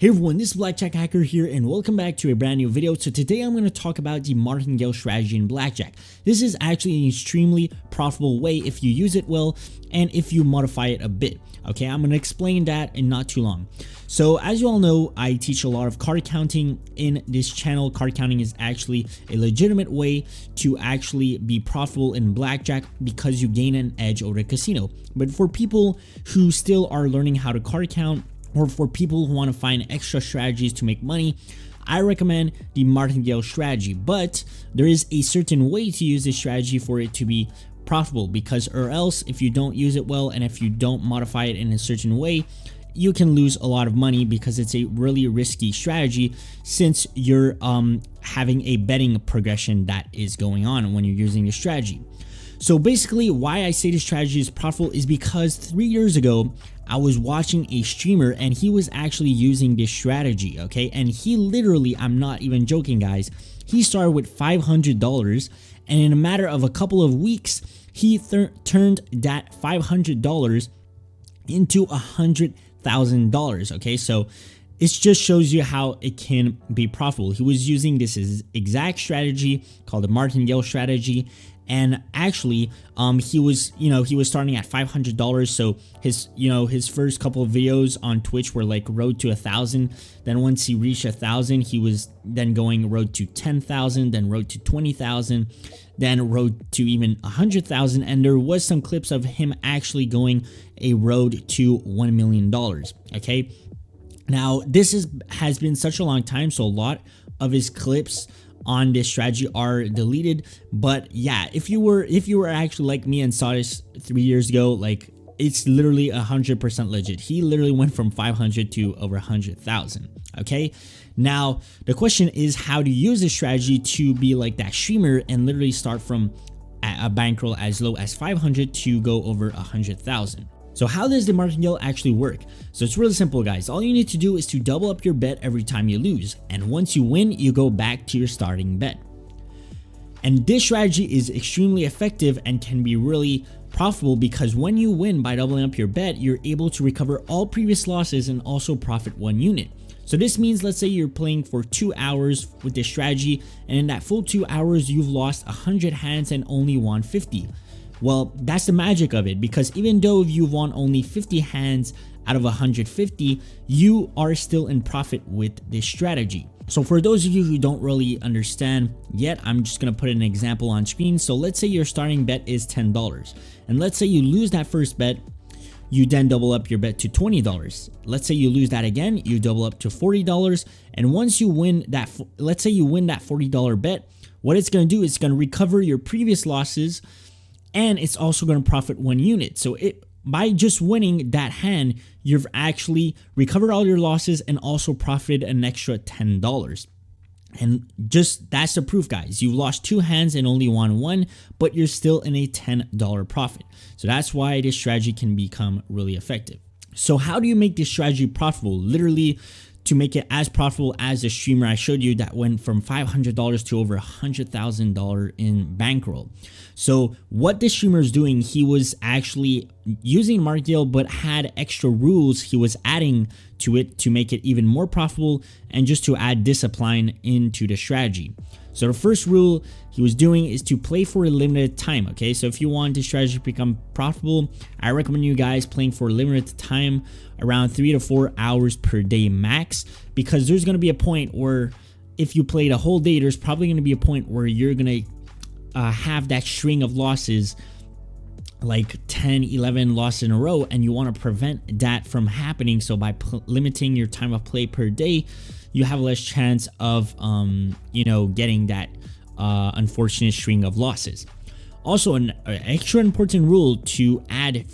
Hey everyone, this is Blackjack Hacker here and welcome back to a brand new video. So today I'm going to talk about the Martingale strategy in Blackjack. This is actually an extremely profitable way if you use it well and if you modify it a bit. Okay, I'm going to explain that in not too long. So as you all know, I teach a lot of card counting in this channel. Card counting is actually a legitimate way to actually be profitable in Blackjack because you gain an edge over the casino. But for people who still are learning how to card count, or for people who want to find extra strategies to make money, I recommend the Martingale strategy. But there is a certain way to use this strategy for it to be profitable, because or else if you don't use it well and if you don't modify it in a certain way, you can lose a lot of money because it's a really risky strategy since you're having a betting progression that is going on when you're using the strategy. So basically why I say this strategy is profitable is because 3 years ago I was watching a streamer and he was actually using this strategy, okay? And he literally, I'm not even joking guys, he started with $500 and in a matter of a couple of weeks he turned that $500 into $100,000, okay? So it just shows you how it can be profitable. He was using this exact strategy called the Martingale strategy. And actually, he was starting at $500. So his first couple of videos on Twitch were like road to 1,000. Then once he reached 1,000, he was then going road to 10,000, then road to 20,000, then road to even 100,000. And there was some clips of him actually going a road to $1 million. Okay. Now this has been such a long time, so a lot of his clips on this strategy are deleted. But yeah, if you were actually like me and saw this 3 years ago, like it's literally 100% legit. He literally went from 500 to over 100,000. Okay, now the question is how to use this strategy to be like that streamer and literally start from a bankroll as low as 500 to go over 100,000. So how does the Martingale actually work? So it's really simple guys. All you need to do is to double up your bet every time you lose, and once you win you go back to your starting bet. And this strategy is extremely effective and can be really profitable because when you win by doubling up your bet, you're able to recover all previous losses and also profit 1 unit. So this means, let's say you're playing for 2 hours with this strategy, and in that full 2 hours you've lost 100 hands and only won 50. Well, that's the magic of it, because even though you've won only 50 hands out of 150, you are still in profit with this strategy. So for those of you who don't really understand yet, I'm just going to put an example on screen. So let's say your starting bet is $10, and let's say you lose that first bet, you then double up your bet to $20. Let's say you lose that again, you double up to $40, and once you win that, let's say you win that $40 bet, what it's going to do is it's going to recover your previous losses, and it's also going to profit 1 unit. So by just winning that hand, you've actually recovered all your losses and also profited an extra $10. And just that's the proof guys. You've lost 2 hands and only won 1, but you're still in a $10 profit. So that's why this strategy can become really effective. So how do you make this strategy profitable? Literally, to make it as profitable as the streamer I showed you that went from $500 to over $100,000 in bankroll. So what this streamer is doing, he was actually using Martingale but had extra rules he was adding to it to make it even more profitable and just to add discipline into the strategy. So the first rule he was doing is to play for a limited time. Okay, so if you want this strategy to become profitable, I recommend you guys playing for a limited time, around 3 to 4 hours per day max, because there's going to be a point where if you played a whole day, there's probably going to be a point where you're going to have that string of losses, like 10, 11 losses in a row, and you want to prevent that from happening. So by limiting your time of play per day, you have less chance of getting that unfortunate string of losses. Also, an extra important rule to add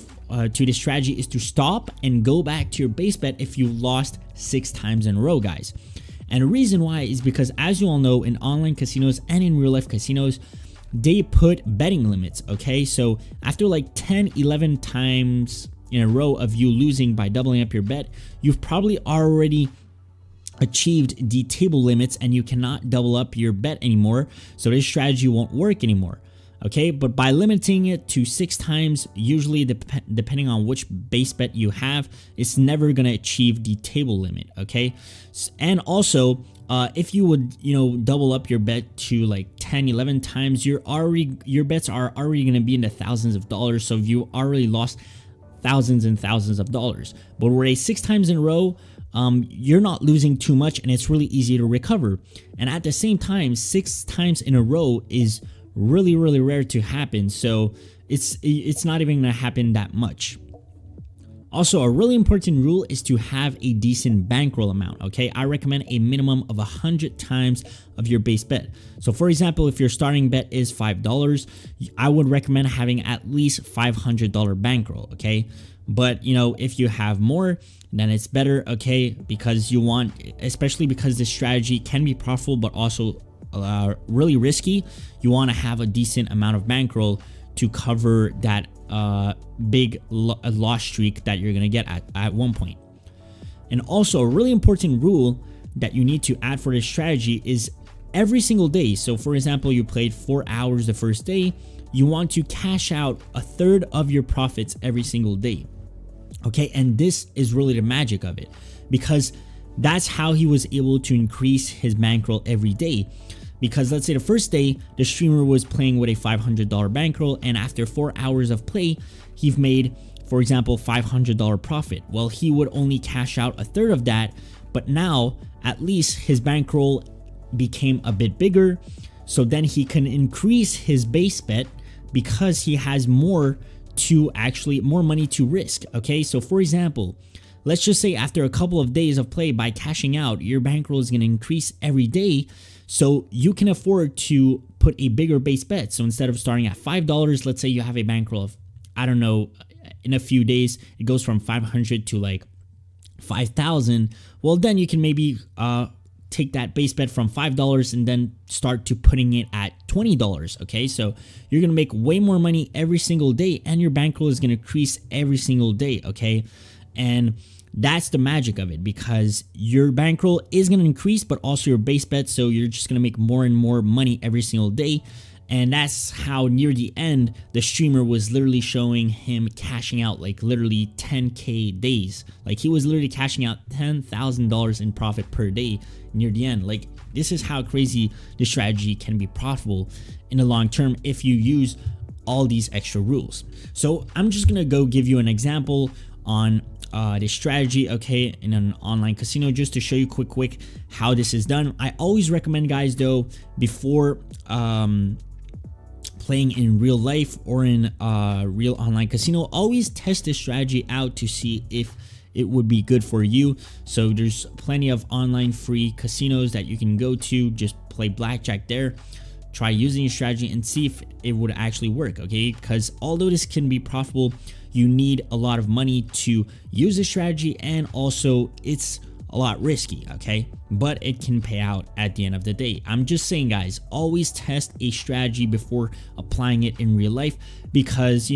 to this strategy is to stop and go back to your base bet if you've lost 6 times in a row guys. And the reason why is because, as you all know, in online casinos and in real life casinos, they put betting limits. Okay, so after like 10, 11 times in a row of you losing by doubling up your bet, you've probably already achieved the table limits and you cannot double up your bet anymore. So this strategy won't work anymore. Okay, but by limiting it to 6 times, usually depending on which base bet you have, it's never going to achieve the table limit. Okay, and also if you would, double up your bet to like 10, 11 times, your bets are already going to be in the thousands of dollars. So you already lost thousands and thousands of dollars. But where a 6 times in a row, you're not losing too much, and it's really easy to recover. And at the same time, 6 times in a row is really, really rare to happen. So it's not even going to happen that much. Also, a really important rule is to have a decent bankroll amount. Okay, I recommend a minimum of 100 times of your base bet. So for example, if your starting bet is $5, I would recommend having at least $500 bankroll. Okay, but if you have more, then it's better. Okay, because you want, especially because this strategy can be profitable but also really risky, you want to have a decent amount of bankroll to cover that big loss streak that you're gonna get at one point. And also, a really important rule that you need to add for this strategy is every single day. So for example, you played 4 hours the first day, you want to cash out 1/3 of your profits every single day. Okay, and this is really the magic of it, because that's how he was able to increase his bankroll every day. Because let's say the first day, the streamer was playing with a $500 bankroll, and after 4 hours of play, he's made, for example, $500 profit. Well, he would only cash out 1/3 of that, but now at least his bankroll became a bit bigger, so then he can increase his base bet because he has more money to risk. Okay, so for example, let's just say after a couple of days of play, by cashing out, your bankroll is going to increase every day. So you can afford to put a bigger base bet. So instead of starting at $5, let's say you have a bankroll of, I don't know, in a few days, it goes from 500 to like 5,000. Well, then you can maybe take that base bet from $5 and then start to putting it at $20. Okay, so you're going to make way more money every single day, and your bankroll is going to increase every single day. Okay, and that's the magic of it, because your bankroll is going to increase, but also your base bet. So you're just going to make more and more money every single day. And that's how near the end, the streamer was literally showing him cashing out like literally 10K days. Like he was literally cashing out $10,000 in profit per day near the end. Like this is how crazy the strategy can be profitable in the long term if you use all these extra rules. So I'm just going to go give you an example on this strategy, okay, in an online casino, just to show you quick how this is done. I always recommend, guys, though, before playing in real life or in real online casino, always test this strategy out to see if it would be good for you. So there's plenty of online free casinos that you can go to. Just play blackjack there, try using your strategy and see if it would actually work. Okay, because although this can be profitable, you need a lot of money to use this strategy, and also it's a lot risky. Okay, but it can pay out at the end of the day. I'm just saying, guys, always test a strategy before applying it in real life, because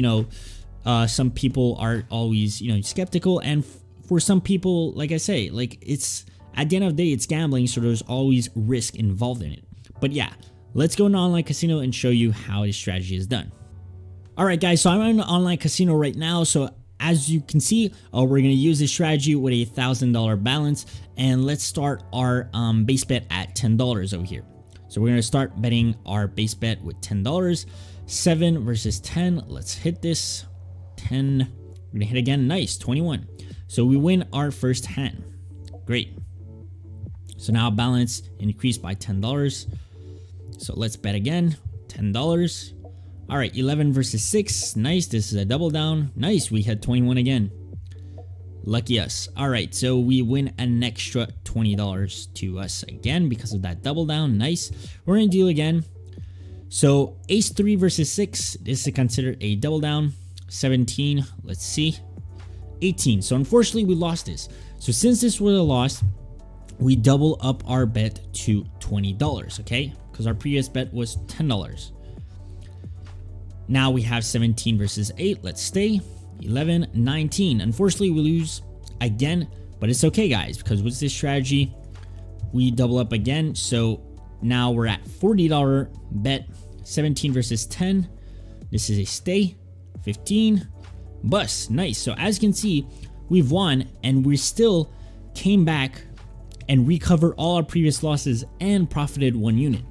some people are always skeptical, and for some people, like I say, like it's at the end of the day, it's gambling, so there's always risk involved in it. But yeah, let's go in an online casino and show you how this strategy is done. All right, guys, so I'm in an online casino right now. So as you can see, we're going to use this strategy with a $1,000 balance, and let's start our base bet at $10 over here. So we're going to start betting our base bet with $10. 7 versus 10. Let's hit this. 10. We're going to hit again. Nice. 21. So we win our first hand. Great. So now balance increased by $10. So let's bet again. $10. All right, 11 versus 6. Nice. This is a double down. Nice. We had 21 again. Lucky us. All right, so we win an extra $20 to us again because of that double down. Nice. We're going to deal again. So ace 3 versus 6. This is considered a double down. 17. Let's see. 18. So unfortunately, we lost this. So since this was a loss, we double up our bet to $20, okay? Because our previous bet was $10. Now we have 17 versus 8. Let's stay. 11, 19. Unfortunately, we lose again, but it's okay, guys, because with this strategy, we double up again. So now we're at $40 bet. 17 versus 10. This is a stay. 15. Bust. Nice. So as you can see, we've won and we still came back and recovered all our previous losses and profited 1 unit.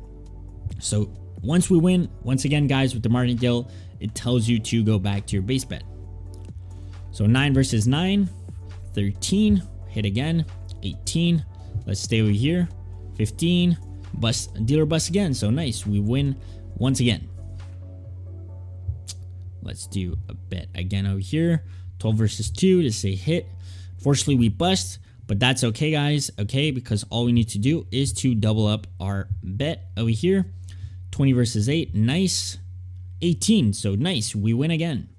So once we win, once again guys, with the Martingale, it tells you to go back to your base bet. So 9 versus 9. 13. Hit again. 18. Let's stay over here. 15. Bust. Dealer bust again. So nice. We win once again. Let's do a bet again over here. 12 versus 2. This is a hit. Fortunately, we bust, but that's okay, guys. Okay, because all we need to do is to double up our bet over here. 20 versus 8. Nice. 18. So nice. We win again.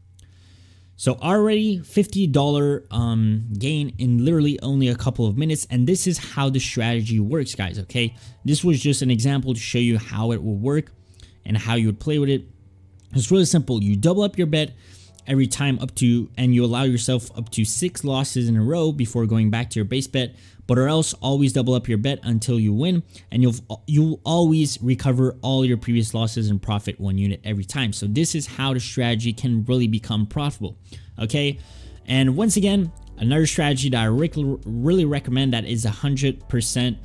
So already $50 gain in literally only a couple of minutes. And this is how the strategy works, guys. Okay, this was just an example to show you how it will work and how you would play with it. It's really simple. You double up your bet every time and you allow yourself up to 6 losses in a row before going back to your base bet, but or else always double up your bet until you win, and you'll always recover all your previous losses and profit 1 unit every time. So this is how the strategy can really become profitable. Okay, and once again, another strategy that I really recommend that is 100%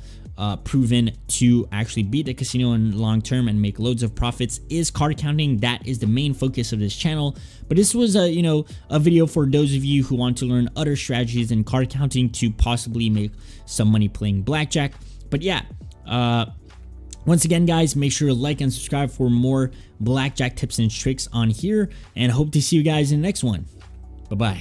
proven to actually beat the casino in long term and make loads of profits is card counting. That is the main focus of this channel, but this was a video for those of you who want to learn other strategies in card counting to possibly make some money playing blackjack. But yeah, once again guys, make sure to like and subscribe for more blackjack tips and tricks on here, and hope to see you guys in the next one. Bye bye.